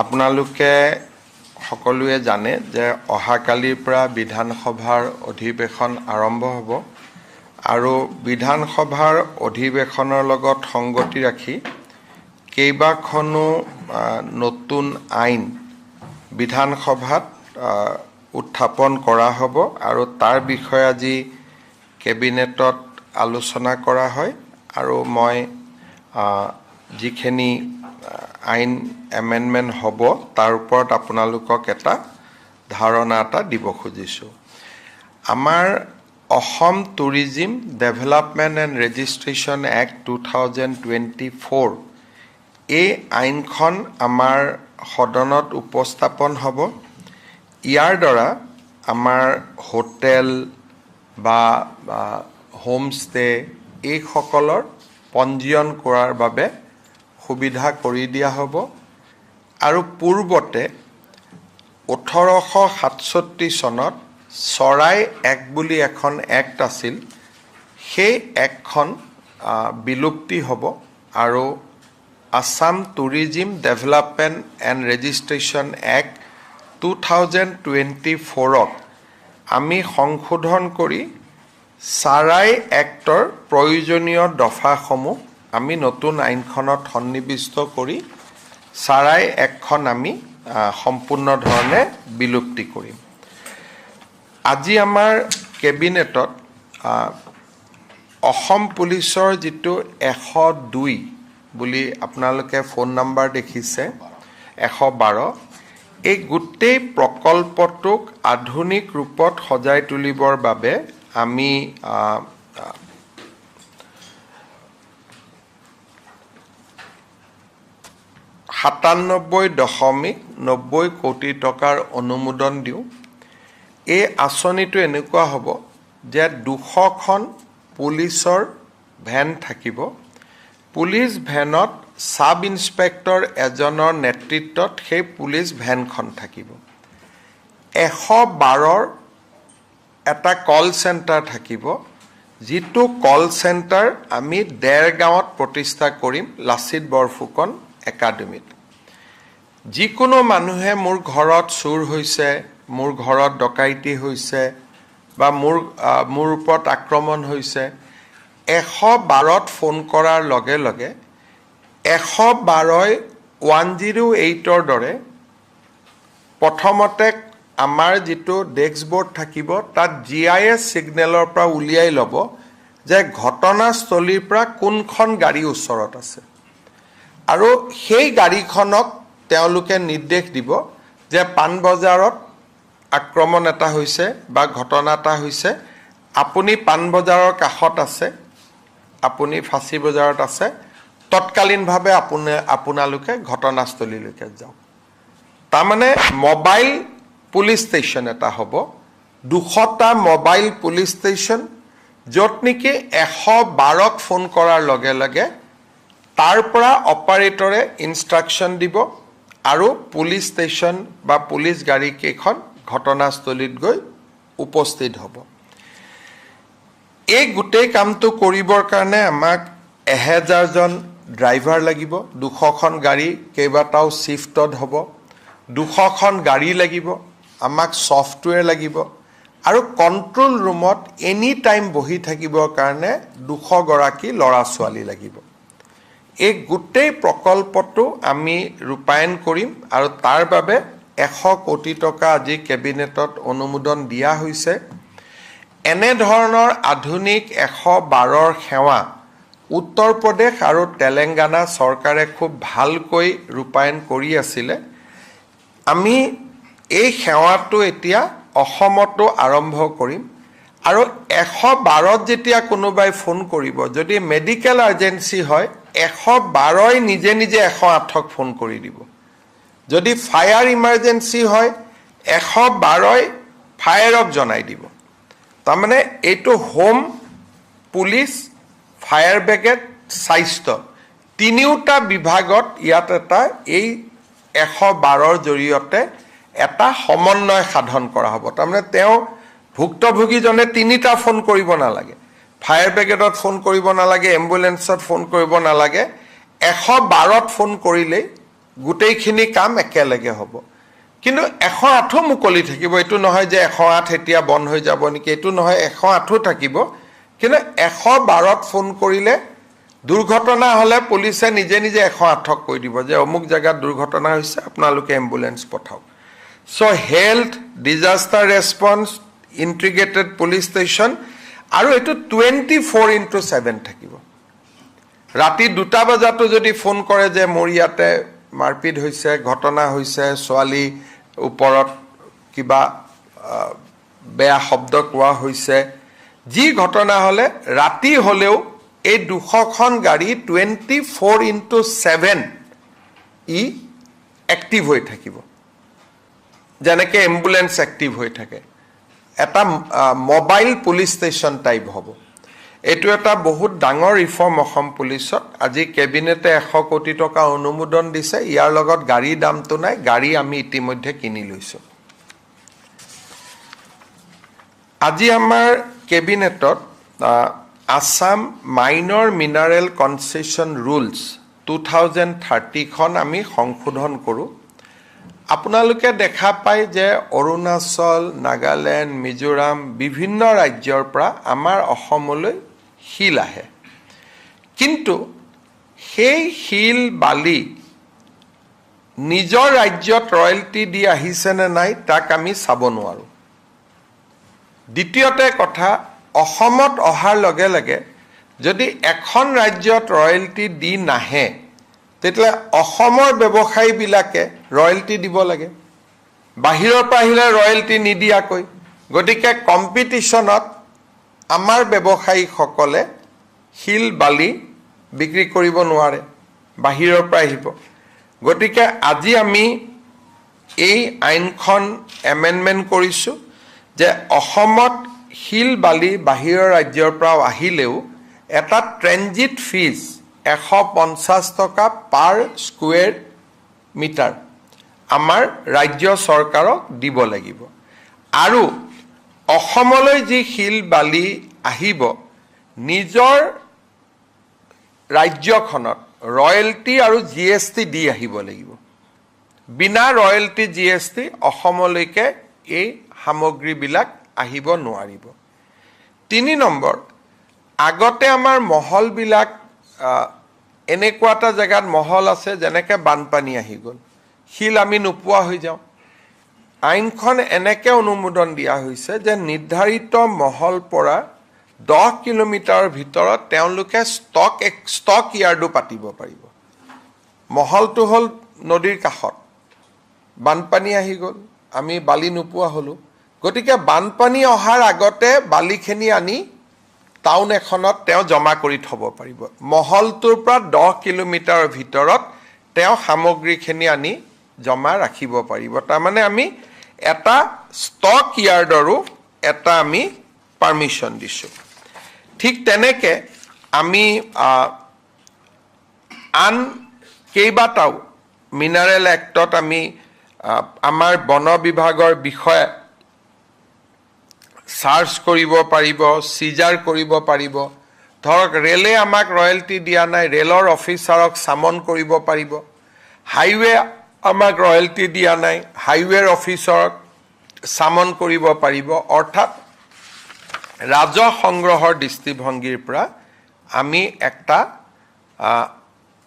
আপোনালোকে সকলোৱে জানে যে অহাকালিৰ পৰা বিধানসভাৰ অধিৱেশন আৰম্ভ হ'ব আৰু বিধানসভাৰ অধিৱেশনৰ লগত সংগতি ৰাখি কেইবাখনো নতুন আইন বিধানসভাত উত্থাপন কৰা হ'ব আৰু তাৰ বিষয়ে আজি কেবিনেটত আলোচনা কৰা হয় আৰু মই যিখিনি আইন এমেণ্ডমেণ্ট হ'ব তাৰ ওপৰত আপোনালোকক এটা ধাৰণা এটা দিব খুজিছোঁ। আমাৰ Assam tourism development and registration act 2024 এই আইনখন আমাৰ সদনত উপস্থাপন হ'ব। ইয়াৰ দ্বাৰা আমাৰ হোটেল বা হোমষ্টে এইসকলৰ পঞ্জীয়ন কৰাৰ বাবে সুবিধা কৰি দিয়া হ'ব আৰু পূৰ্বতে 1867 চনত চৰাই এক্ট বুলি এখন এক্ট আছিল, সেই এক্টখন বিলুপ্তি হ'ব আৰু Assam tourism development and registration act 2024ক আমি সংশোধন কৰি চৰাই এক্টৰ প্ৰয়োজনীয় দফাসমূহ আমি নতুন আইনখনত সন্নিৱিষ্ট কৰি চৰাই এক্টখন আমি সম্পূৰ্ণ ধৰণে বিলুপ্তি কৰিম। আজি আমাৰ কেবিনেটত অসম পুলিচৰ যিটো 102 বুলি আপোনালোকে ফোন নম্বৰ দেখিছে 112, এই গোটেই প্ৰকল্পটোক আধুনিক ৰূপত সজাই তুলিবৰ বাবে আমি 97.90 কোটি টকাৰ অনুমোদন দিওঁ। এই আঁচনিটো এনেকুৱা হ'ব যে 200খন পুলিচৰ ভেন থাকিব। পুলিচ ভেনত সাব ইন্সপেক্টৰ এজনৰ নেতৃত্বত সেই পুলিচ ভেনখন থাকিব। 112ৰ এটা কল চেণ্টাৰ থাকিব, যিটো কল চেণ্টাৰ আমি দেৰগাঁৱত প্ৰতিষ্ঠা কৰিম লাচিত বৰফুকন একাডেমীত। যিকোনো মানুহে মোৰ ঘৰত চুৰ হৈছে, মোৰ ঘৰত ডকাইতি হৈছে বা মোৰ ওপৰত আক্ৰমণ হৈছে, 112ত ফোন কৰাৰ লগে লগে 112ই 108ৰ দৰে প্ৰথমতে আমাৰ যিটো ডেস্ক বোৰ্ড থাকিব তাত GIS ছিগনেলৰ পৰা উলিয়াই ল'ব যে ঘটনাস্থলীৰ পৰা কোনখন গাড়ী ওচৰত আছে আৰু সেই গাড়ীখনক তেওঁলোকে নিৰ্দেশ দিব যে পাণবজাৰত আক্ৰমণ এটা হৈছে বা ঘটনা এটা হৈছে, আপুনি পাণবজাৰৰ কাষত আছে, আপুনি ফাঁচী বজাৰত আছে, তৎকালীনভাৱে আপোনালোকে ঘটনাস্থলীলৈকে যাওক। তাৰমানে মোবাইল পুলিচ ষ্টেচন এটা হ'ব, 200টা মোবাইল পুলিচ ষ্টেচন, য'ত নেকি 112ক ফোন কৰাৰ লগে লগে তাৰ পৰা অপাৰেটৰে ইনষ্ট্ৰাকশ্যন দিব আৰু পুলিচ ষ্টেচন বা পুলিচ গাড়ীকেইখন ঘটনাস্থলীত গৈ উপস্থিত হ'ব। এই গোটেই কামটো কৰিবৰ কাৰণে আমাক 1000জন ড্ৰাইভাৰ লাগিব, 200খন গাড়ী কেইবাটাও শ্বিফ্টত হ'ব, 200খন গাড়ী লাগিব, আমাক ছফ্টৱেৰ লাগিব আৰু কণ্ট্ৰল ৰুমত এনি টাইম বহি থাকিবৰ কাৰণে 200গৰাকী ল'ৰা ছোৱালী লাগিব। এই গোটেই প্ৰকল্পটো আমি ৰূপায়ণ কৰিম আৰু তাৰ বাবে 100 কোটি টকা আজি কেবিনেটত অনুমোদন দিয়া হৈছে। এনেধৰণৰ আধুনিক 112ৰ সেৱা উত্তৰ প্ৰদেশ আৰু তেলেংগানা চৰকাৰে খুব ভালকৈ ৰূপায়ণ কৰি আছিলে। আমি এই সেৱাটো এতিয়া অসমতো আৰম্ভ কৰিম আৰু 112ত যেতিয়া কোনোবাই ফোন কৰিব, যদি মেডিকেল আৰ্জেঞ্চি হয় 112ই নিজে নিজে 108ক ফোন কৰি দিব। যদি ফায়াৰ ইমাৰ্জেঞ্চি হয় 112ই ফায়াৰক জনাই দিব। তাৰমানে এইটো হোম, পুলিচ, ফায়াৰ ব্ৰিগেড, স্বাস্থ্য তিনিওটা বিভাগত ইয়াত এটা এই 112ৰ জৰিয়তে এটা সমন্বয় সাধন কৰা হ'ব। তাৰমানে তেওঁ ভুক্তভোগীজনে 3টা ফোন কৰিব নালাগে, ফায়াৰ ব্ৰিগেডত ফোন কৰিব নালাগে, এম্বুলেন্সত ফোন কৰিব নালাগে, 112ত ফোন কৰিলেই গোটেইখিনি কাম একেলগে হ'ব কিন্তু 108 মুকলি থাকিব এইটো নহয় যে 108 এতিয়া বন্ধ হৈ যাব নেকি এইটো নহয় 108 থাকিব কিন্তু 112ত ফোন কৰিলে দুৰ্ঘটনা হলে পুলিচে নিজে নিজে 108ক কৈ দিব যে অমুক জায়গাত দুৰ্ঘটনা হৈছে আপোনালোকে এম্বুলেন্স পঠাওক so health disaster response integrated police station আৰু এটো 24/7 থাকিব ৰাতি 2টা বজাতো যদি ফোন কৰে যে মোৰ ইয়াতে মাৰপিট হৈছে ঘটনা হৈছে ছোৱালী ওপৰত কিবা বেয়া শব্দ কোৱা হৈছে যি ঘটনা হলে ৰাতি হলেও এই 200খন গাড়ী 24/7 ই এক্টিভ হৈ থাকিব যেনেকে এম্বুলেন্স এক্টিভ হৈ থাকে এটা মোবাইল পুলিচ ষ্টেচন টাইপ হ'ব এটো এটা বহুত ডাঙৰ ৰিফৰ্ম অসম পুলিচত আজি কেবিনেটে 100 কোটি টকা অনুমোদন দিছে ইয়াৰ লগত গাড়ী দামটো নাই গাড়ী আমি ইতিমধ্যে কিনি লৈছো আজি আমাৰ কেবিনেটত Assam minor mineral concession rules 2030 খন আমি সংশোধন কৰো আপোনালোকে দেখা পায় যে অৰুণাচল নাগালেণ্ড মিজোৰাম বিভিন্ন ৰাজ্যৰ পৰা আমাৰ অসমলৈ হিল আহে কিন্তু সেই হিল বালি নিজৰ ৰাজ্যত ৰয়্যালটি দি আহিছে নে নাই তাক আমি চাব নোৱাৰো দ্বিতীয়তে কথা অসমত অহাৰ লগে লগে যদি এখন ৰাজ্যত ৰয়্যালটি দি নাহে তেতিয়া অসমৰ ব্যৱসায়ী বিলাকে ৰয়্যালটি দিব লাগে বাহিৰৰ পৰা আহিলে ৰয়্যালটি নিদিয়াকৈ গতিকে কম্পিটিশনত আমাৰ ব্যৱসায়ী সকলে হিল বালি বিক্ৰী কৰিব নোৱাৰে বাহিৰৰ পৰা আহিব গতিকে আজি আমি এই আইনখন এমেন্ডমেন্ট কৰিছো যে অসমত হিল বালি বাহিৰৰ ৰাজ্যৰ পৰা আহিলেও এটা ট্ৰেনজিট ফিজ 150 টকা পাৰ স্কয়াৰ মিটাৰ আমাৰ ৰাজ্য চৰকাৰক দিব লাগিব আৰু অসমলৈ যি হিল বালি আহিব নিজৰ ৰাজ্যখনত ৰয়্যালটি আৰু জিএসটি দি আহিব লাগিব বিনা ৰয়্যালটি জিএসটি অসমলৈকে এই সামগ্ৰীবিলাক আহিব নোৱাৰিব 3 নম্বৰ আগতে আমাৰ মহল বিলাক এনেকুৱা এটা জায়গাত মহল আছে যেনেকে বানপানী আহি গল হিল আমি নোপোৱা হৈ যাও আইনখন এনেকে অনুমোদন দিয়া হৈছে যে নিৰ্ধাৰিত মহল পৰা 10 কিলোমিটাৰ ভিতৰত তেওঁলোকে ষ্টক ইয়াৰ্ডো পাতিব পাৰিব মহলটো হল নদীৰ কাষত বানপানী আহি গল আমি বালি নোপোৱা হলো গতিকে বানপানী অহাৰ আগতে বালিখিনি আনি টাউন এখনত তেওঁ জমা কৰি থব পাৰিব মহলটোৰ পৰা 10 কিলোমিটাৰ ভিতৰত তেওঁ সামগ্ৰীখিনি আনি জমা ৰাখিব পাৰিব তাৰ মানে আমি এটা ষ্টক ইয়াৰ্ডৰো এটা আমি পাৰমিশন দিছো ঠিক তেনেকে আমি আন কেইবাটাও মিনাৰেল এক্টত আমি আমাৰ বন বিভাগৰ বিষয়ে সাৰ্চ কৰিব পাৰিব সিজাৰ কৰিব পাৰিব ধৰক ৰেলে আমাক ৰয়্যালটি দিয়া নাই ৰেলৰ অফিচাৰক সামন কৰিব পাৰিব হাইৱে আমাক ৰয়্যালটি দিয়া নাই হাইৱেৰ অফিচাৰক সামন কৰিব পাৰিব অৰ্থাৎ ৰাজহ সংগ্ৰহৰ দৃষ্টিভংগীৰ পৰা আমি একটা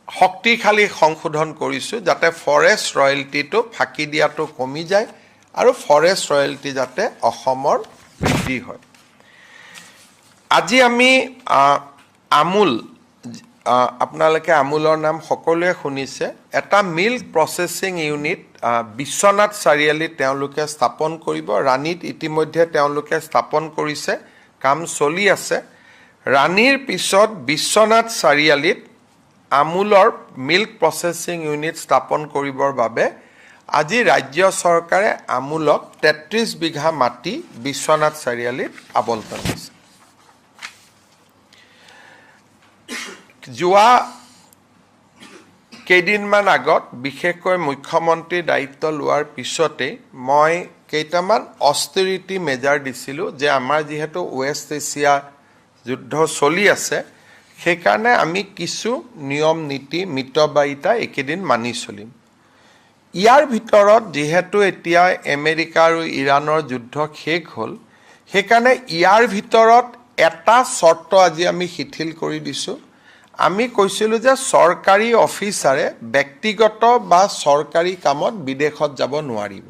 শক্তিশালী সংশোধন কৰিছো যাতে ফৰেষ্ট ৰয়্যালটিটো ফাঁকি দিয়াটো কমি যায় আৰু ফৰেষ্ট ৰয়্যালটি যাতে অসমৰ বৃদ্ধি হয় আজি আমি আমুল আপোনালোকে আমুলৰ নাম সকলোৱে শুনিছে এটা milk processing unit Biswanath Chariali তেওঁলোকে স্থাপন কৰিব ৰাণীত ইতিমধ্যে তেওঁলোকে স্থাপন কৰিছে কাম চলি আছে ৰাণীৰ পিছত বিশ্বনাথ চাৰিআলিত আমুলৰ মিল্ক প্ৰসেসিং ইউনিট স্থাপন কৰিবৰ বাবে আজি ৰাজ্য চৰকাৰে আমুলক 33 বিঘা মাটি বিশ্বনাথ চাৰিআলিত আবণ্টন দিছে যোৱা কেইদিনমান আগত বিশেষকৈ মুখ্যমন্ত্ৰী দায়িত্ব লোৱাৰ পিছতে মই কেইটামান অস্টেৰিটি মেজাৰ দিছিলো যে আমাৰ যেহেতু ওয়েস্ট এছিয়া যুদ্ধ চলি আছে সেই কাৰণে আমি কিছু নিয়ম নীতি মিতবায়িতা একেদিন মানি চলিম ইয়াৰ ভিতৰত যেহেতু এতিয়া আমেৰিকা আৰু ইৰাণৰ যুদ্ধ শেষ হ'ল সেইকাৰণে ইয়াৰ ভিতৰত এটা শৰ্ত আজি আমি শিথিল কৰি দিছোঁ আমি কৈছিলোঁ যে চৰকাৰী অফিচাৰে ব্যক্তিগত বা চৰকাৰী কামত বিদেশত যাব নোৱাৰিব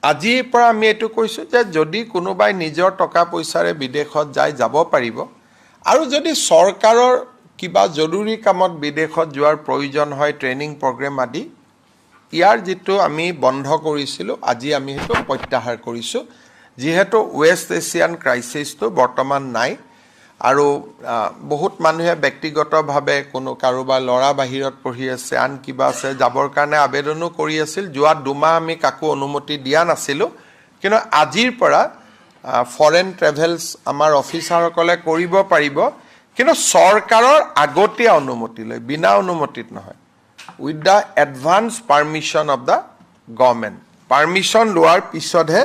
আজিৰ পৰা আমি এইটো কৈছোঁ যে যদি কোনোবাই নিজৰ টকা পইচাৰে বিদেশত যাব পাৰিব আৰু যদি চৰকাৰৰ কিবা জৰুৰী কামত বিদেশত যোৱাৰ প্ৰয়োজন হয় ট্ৰেইনিং প্ৰগ্ৰেম আদি ইয়াৰ যেটো আমি বন্ধ কৰিছিলোঁ আজি আমি হেতু প্ৰত্যাহাৰ কৰিছোঁ যেহেতু ওয়েস্ট এছিয়ান ক্ৰাইসিসটো বৰ্তমান নাই আৰু বহুত মানুহে ব্যক্তিগতভাৱে কোনো কাৰোবাৰ লৰা বাহিৰত পঢ়ি আছে আন কিবা আছে যাবৰ কাৰণে আবেদনো কৰি আছিল যোৱা দুমাহ আমি কাকো অনুমতি দিয়া নাছিলোঁ কিন্তু আজিৰ পৰা ফৰেন ট্ৰেভেলছ আমাৰ অফিচাৰসকলে কৰিব পাৰিব কিন্তু চৰকাৰৰ আগতীয়া অনুমতি লৈ বিনা অনুমতিত নহয় with the advance permission of the government permission লোৱাৰ পিছতহে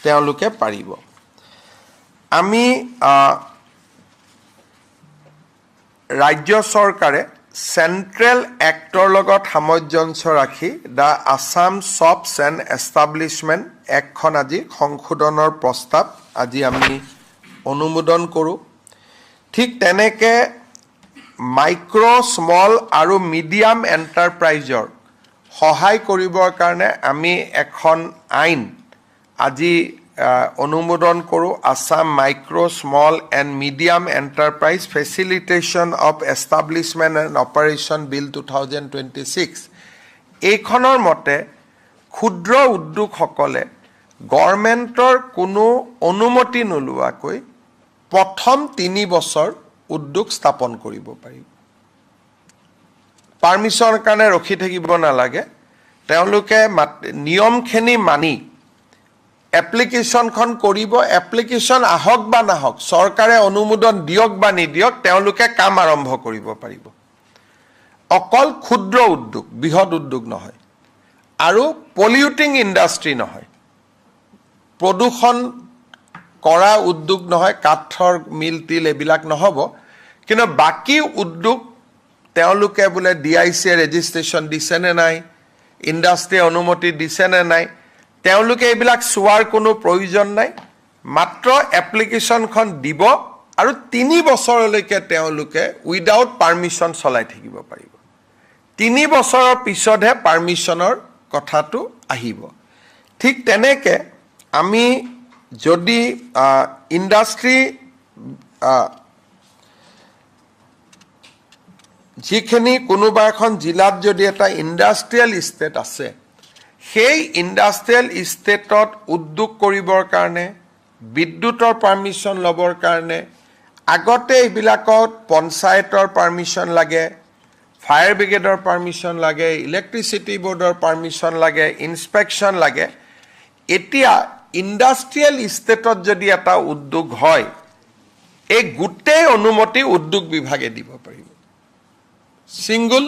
তেওঁলোকে পাৰিব আমি ৰাজ্য চৰকাৰে সেন্ট্ৰেল এক্টৰ লগত সামঞ্জস্য ৰাখি the Assam shops and establishment একখন আজি সংশোধনৰ প্ৰস্তাৱ আজি আমি অনুমোদন কৰোঁ ঠিক তেনেকে মাইক্ৰ স্মল আৰু মিডিয়াম এণ্টাৰপ্ৰাইজৰ সহায় কৰিবৰ কাৰণে আমি এখন আইন আজি অনুমোদন কৰোঁ Assam micro small and medium enterprise facilitation of establishment and operation bill 2026 এইখনৰ মতে ক্ষুদ্ৰ উদ্যোগসকলে গভৰ্ণমেণ্টৰ কোনো অনুমতি নোলোৱাকৈ প্ৰথম 3 বছৰ উদ্যোগ স্থাপন কৰিব পাৰিব পাৰমিশনৰ কাৰণে ৰখি থাকিব নালাগে তেওঁলোকে নিয়মখিনি মানি এপ্লিকেশনখন কৰিব এপ্লিকেশন আহক বা নাহক চৰকাৰে অনুমোদন দিয়ক বা নিদিয়ক তেওঁলোকে কাম আৰম্ভ কৰিব পাৰিব অকল ক্ষুদ্ৰ উদ্যোগ বৃহৎ উদ্যোগ নহয় আৰু পলিউটিং ইণ্ডাষ্ট্ৰি নহয় প্ৰদূষণ কৰা উদ্যোগ নহয় কাঠৰ মিল তিল এবিলাক নহব কিন্তু বাকি উদ্যোগ তেওঁলোকে বোলে ডিআইসি ৰেজিষ্ট্ৰেচন দিছে নে নাই ইণ্ডাষ্ট্ৰি অনুমতি দিছে নে নাই তেওঁলোকে এইবিলাক চোৱাৰ কোনো প্ৰয়োজন নাই মাত্ৰ এপ্লিকেশনখন দিব আৰু 3 বছৰলৈকে তেওঁলোকে উইদাউট পাৰমিশন চলাই থাকিব পাৰিব 3 বছৰৰ পিছতহে পাৰমিশনৰ কথাটো আহিব ঠিক তেনেকে আমি যদি ইণ্ডাষ্ট্ৰি যিখিনি কোনোবা এখন জিলাত যদি এটা ইণ্ডাষ্ট্ৰিয়েল ষ্টেট আছে সেই ইণ্ডাষ্ট্ৰিয়েল ষ্টেটত উদ্যোগ কৰিবৰ কাৰণে বিদ্যুতৰ পাৰমিশন লবৰ কাৰণে আগতে এইবিলাকত পঞ্চায়তৰ পাৰমিশন লাগে ফায়াৰ ব্ৰিগেডৰ পাৰমিশন লাগে ইলেক্ট্ৰিচিটি বোৰ্ডৰ পাৰমিশন লাগে ইনস্পেকশন লাগে এতিয়া ইণ্ডাষ্ট্ৰিয়েল ষ্টেটত যদি এটা উদ্যোগ হয় এই গোটেই অনুমতি উদ্যোগ বিভাগে দিব পাৰিব সিঙ্গল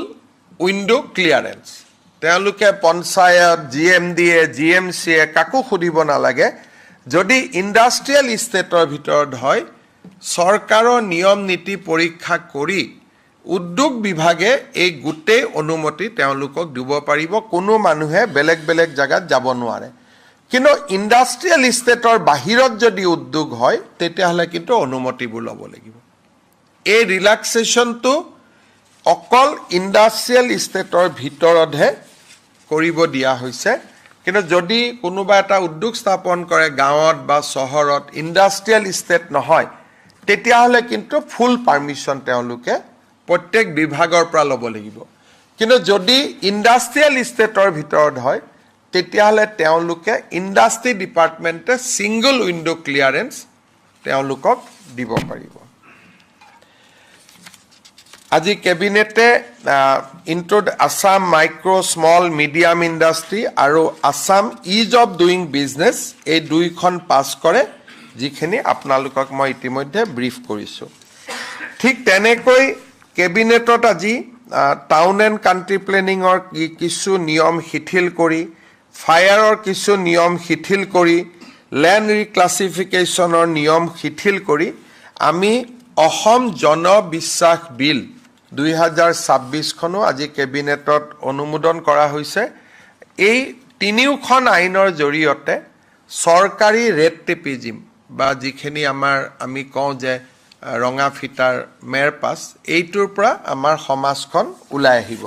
উইন্ডো ক্লিয়াৰেন্স তেওঁলোকে পঞ্চায়ত জিএমডিএ জিএমসিএ কাকো খুদিব নালাগে যদি ইণ্ডাষ্ট্ৰিয়েল ষ্টেটৰ ভিতৰত হয় চৰকাৰৰ নিয়ম নীতি পৰীক্ষা কৰি উদ্যোগ বিভাগে এই গোটেই অনুমতি তেওঁলোকক দিব পাৰিব কোনো মানুহে বেলেগ বেলেগ জায়গাত যাব নোৱাৰে কিন্তু ইণ্ডাষ্ট্ৰিয়েল ষ্টেটৰ বাহিৰত যদি উদ্যোগ হয় তেতিয়াহলে কিন্তু অনুমতিবোৰ ল'ব লাগিব এই ৰিলেক্সেশনটো অকল ইণ্ডাষ্ট্ৰিয়েল ষ্টেটৰ ভিতৰতহে কৰিব দিয়া হৈছে কিন্তু যদি কোনোবা এটা উদ্যোগ স্থাপন কৰে গাঁৱত বা চহৰত ইণ্ডাষ্ট্ৰিয়েল ষ্টেট নহয় তেতিয়াহলে কিন্তু ফুল পাৰমিশন তেওঁলোকে প্ৰত্যেক বিভাগৰ পৰা ল'ব লাগিব কিন্তু যদি ইণ্ডাষ্ট্ৰিয়েল ষ্টেটৰ ভিতৰত হয় তেতিয়াহলে তেওঁলোকে ইণ্ডাষ্ট্ৰি ডিপাৰ্টমেণ্টে সিঙ্গল উইন্ডো ক্লিয়াৰেন্স তেওঁলোকক দিব পাৰিব আজি কেবিনেটে Assam micro small medium industry আৰু Assam ease of doing business এই দুইখন পাছ কৰে যিখিনি আপোনালোকক মই ইতিমধ্যে ব্ৰিফ কৰিছোঁ ঠিক তেনেকৈ কেবিনেটত আজি টাউন এণ্ড কাণ্ট্ৰি প্লেনিঙৰ কিছু নিয়ম শিথিল কৰি ফায়াৰৰ কিছু নিয়ম শিথিল কৰি ল্যান্ড ৰিক্লাছিফিকেশ্যনৰ নিয়ম শিথিল কৰি আমি অসম জনবিশ্বাস বিল 2026 খনো আজি কেবিনেটত অনুমোদন কৰা হৈছে এই তিনিওখন আইনৰ জৰিয়তে চৰকাৰী ৰেট টেপিজিম বা যিখিনি আমি কওঁ যে ৰঙা ফিটাৰ মেৰ পাছ এইটোৰ পৰা আমাৰ সমাজখন ওলাই আহিব।